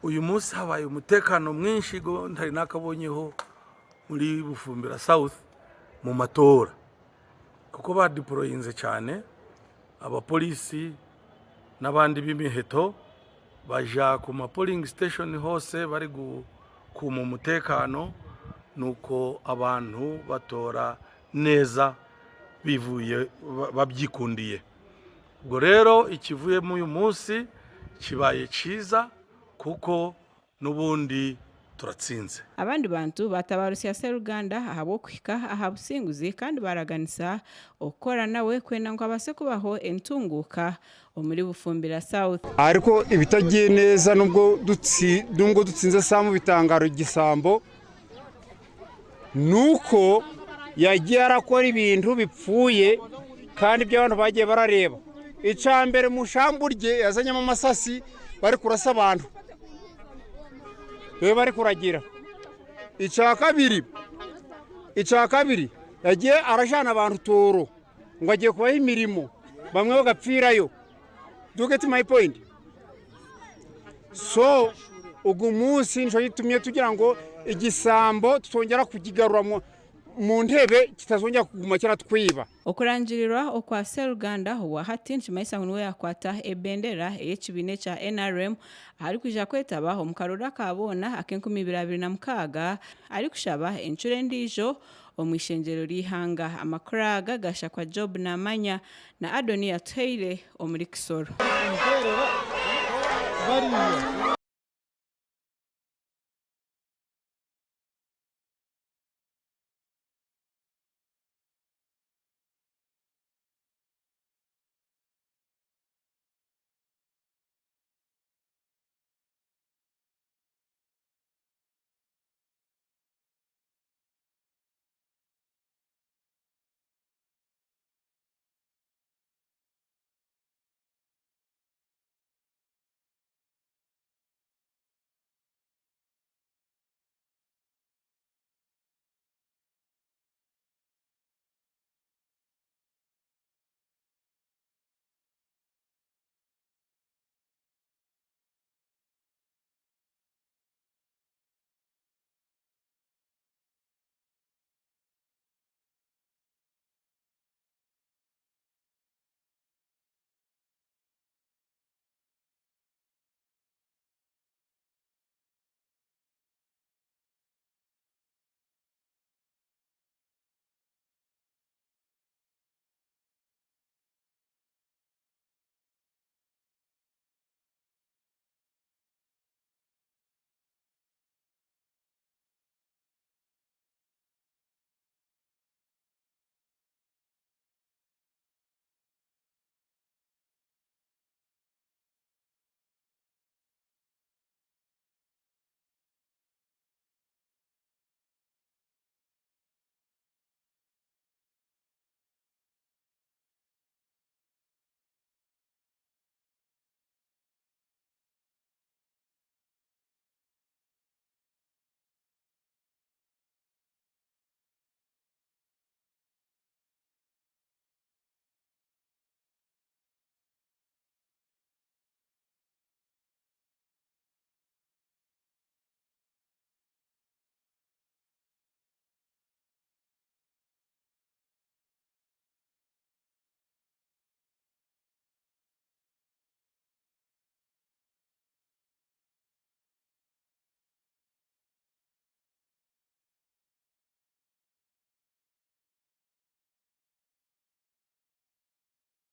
uyu munsi habaye umutekano mwinshi go ntari nakabonyeho muri Bufumbira South mu matora kuko badiployinze cyane abapolisi n'abandi b'imiheto baja ku polling station hose bari kuma umutekano nuko abantu batora neza bivuye babyikundiye. Ubwo rero ikivuye mu uyu munsi kibaye ciza kuko nubundi turatsinze. Abandi bantu batabarusi ya Seruganda ahabo kwika ahabusinguzi kandi baraganisa okora nawe kwena ngo abase kubaho entunguka muri Bufumbira South. Ariko ibitagiye neza nubwo dutsinze samu bitangaro gisambo nuko yagiye arakora ibintu bipfuye kandi by'abantu bagiye barareba. Icambere mu shamburye yazanyemo amasasi bari kurasa abantu. Bari kuragira. Ica kabiri yagiye arajana abantu toro ngo agiye kubaha imirimo bamwe bagapfirayo. Do you get my point? So ugu munsi nco yitumye tugira ngo igisambo tutongera kugigarura mu ntebe kitazongera kuguma kiratwiba. Okurangirirwa okwa Seruganda wa hatinchi maisa nwe yakwata ebendera y'ekibine cha NRM ari kuja kwetaba omukarura kabona akenkumi 2026 ari kushaba enchure ndijo omwishenjero lihanga amakuraga gasha kwa Job na Manya na Adonia Taylor omuri Kisoro.